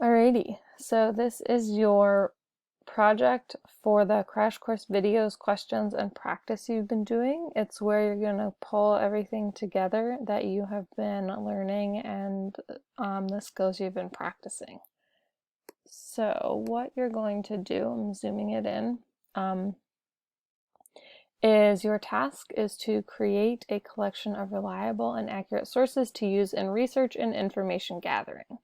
Alrighty, so this is your project for the crash course videos, questions, and practice you've been doing. It's where you're going to pull everything together that you have been learning and the skills you've been practicing. So what you're going to do, I'm zooming it in, is your task is to create a collection of reliable and accurate sources to use in research and information gathering.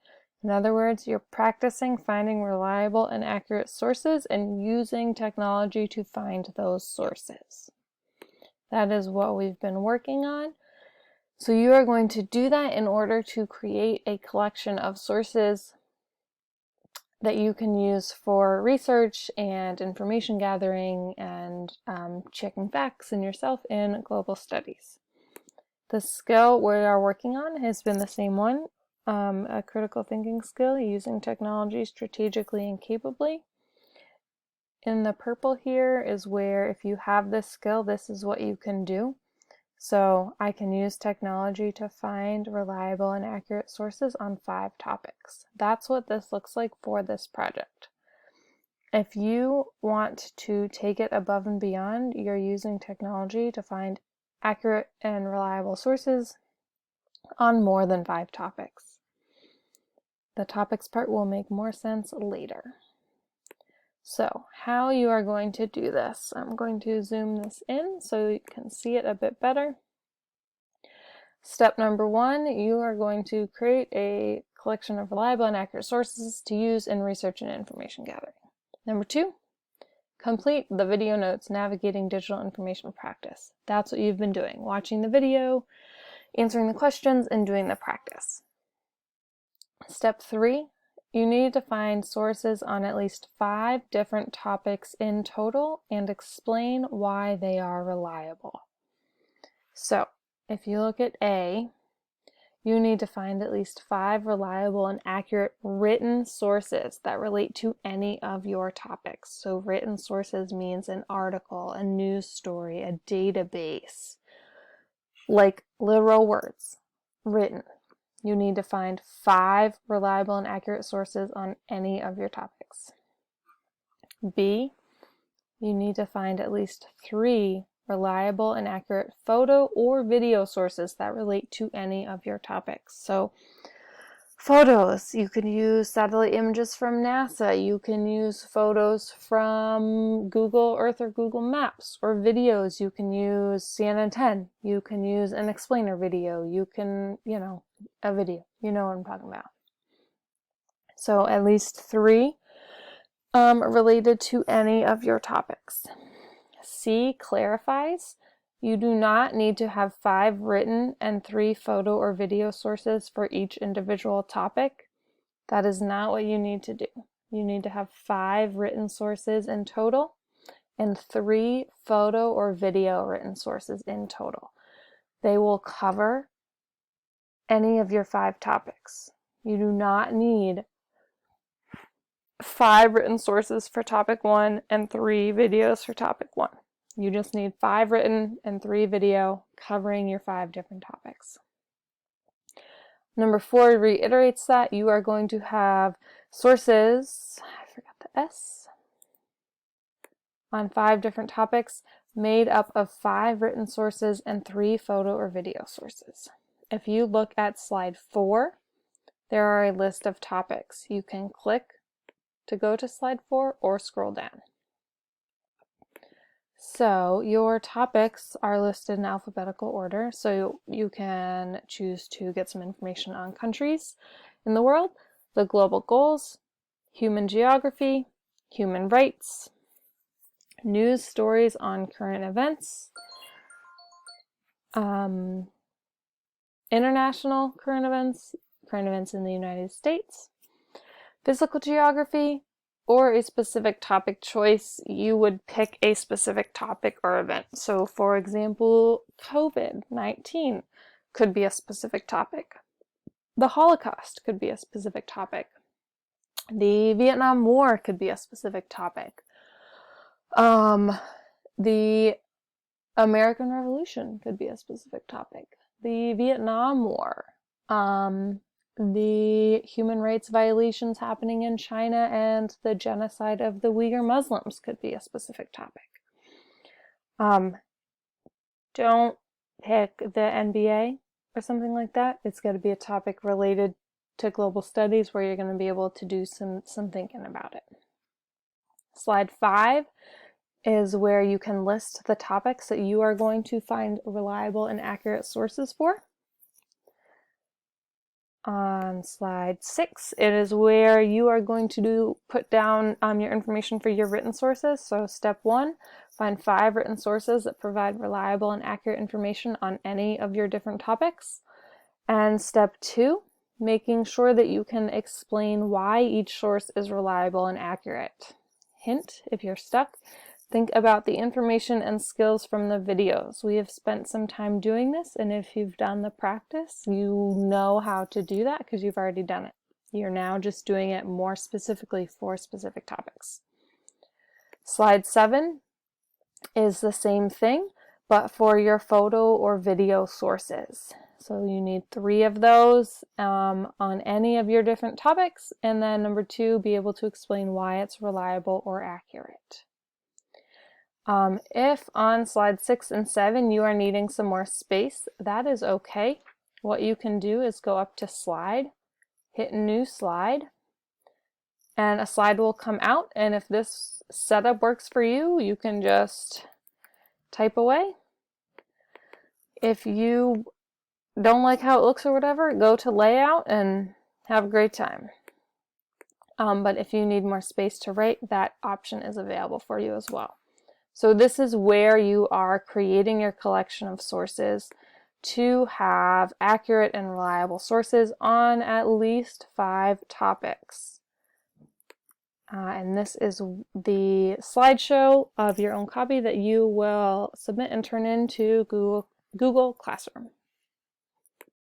In other words, you're practicing finding reliable and accurate sources and using technology to find those sources. That is what we've been working on. So you are going to do that in order to create a collection of sources that you can use for research and information gathering and checking facts in yourself in global studies. The skill we are working on has been the same one, a critical thinking skill using technology strategically and capably. In the purple here is where if you have this skill, this is what you can do. So I can use technology to find reliable and accurate sources on 5 topics. That's what this looks like for this project. If you want to take it above and beyond, you're using technology to find accurate and reliable sources on more than 5 topics. The topics part will make more sense later. So how you are going to do this, I'm going to zoom this in so you can see it a bit better. Step number 1, you are going to create a collection of reliable and accurate sources to use in research and information gathering. Number 2, complete the video notes navigating digital information practice. That's what you've been doing, watching the video, answering the questions, and doing the practice. Step 3, you need to find sources on at least 5 different topics in total and explain why they are reliable. So, if you look at A, you need to find at least 5 reliable and accurate written sources that relate to any of your topics. So written sources means an article, a news story, a database, like literal words, written. You need to find 5 reliable and accurate sources on any of your topics. B, you need to find at least 3 reliable and accurate photo or video sources that relate to any of your topics. So photos, you can use satellite images from NASA, you can use photos from Google Earth or Google Maps, or videos, you can use CNN 10, you can use an explainer video, you can, a video, you know what I'm talking about. So at least 3 related to any of your topics. C clarifies, you do not need to have 5 written and 3 photo or video sources for each individual topic. That is not what you need to do. You need to have 5 written sources in total and 3 photo or video written sources in total. They will cover any of your 5 topics. You do not need 5 written sources for topic 1 and 3 videos for topic 1. You just need 5 written and 3 video covering your 5 different topics. Number 4 reiterates that you are going to have sources, I forgot the S, on 5 different topics made up of 5 written sources and 3 photo or video sources. If you look at slide 4, there are a list of topics. You can click to go to slide 4 or scroll down. So your topics are listed in alphabetical order, so you can choose to get some information on countries in the world, the global goals, human geography, human rights, news stories on current events, international current events in the United States, physical geography, or a specific topic choice. You would pick a specific topic or event. So for example, COVID-19 could be a specific topic. The Holocaust could be a specific topic. The Vietnam War could be a specific topic. The American Revolution could be a specific topic. The Vietnam War, the human rights violations happening in China and the genocide of the Uyghur Muslims could be a specific topic. Don't pick the NBA or something like that. It's got to be a topic related to global studies where you're going to be able to do some thinking about it. Slide 5 is where you can list the topics that you are going to find reliable and accurate sources for. On slide 6, it is where you are going to put down your information for your written sources. So step 1, find 5 written sources that provide reliable and accurate information on any of your different topics. And step 2, making sure that you can explain why each source is reliable and accurate. Hint, if you're stuck, think about the information and skills from the videos. We have spent some time doing this, and if you've done the practice, you know how to do that because you've already done it. You're now just doing it more specifically for specific topics. Slide 7 is the same thing, but for your photo or video sources. So you need 3 of those on any of your different topics, and then number 2, be able to explain why it's reliable or accurate. If on slide 6 and 7 you are needing some more space, that is okay. What you can do is go up to slide, hit new slide, and a slide will come out, and if this setup works for you, you can just type away. If you don't like how it looks or whatever, go to layout and have a great time. But if you need more space to write, that option is available for you as well. So this is where you are creating your collection of sources to have accurate and reliable sources on at least 5 topics. And this is the slideshow of your own copy that you will submit and turn into Google Classroom.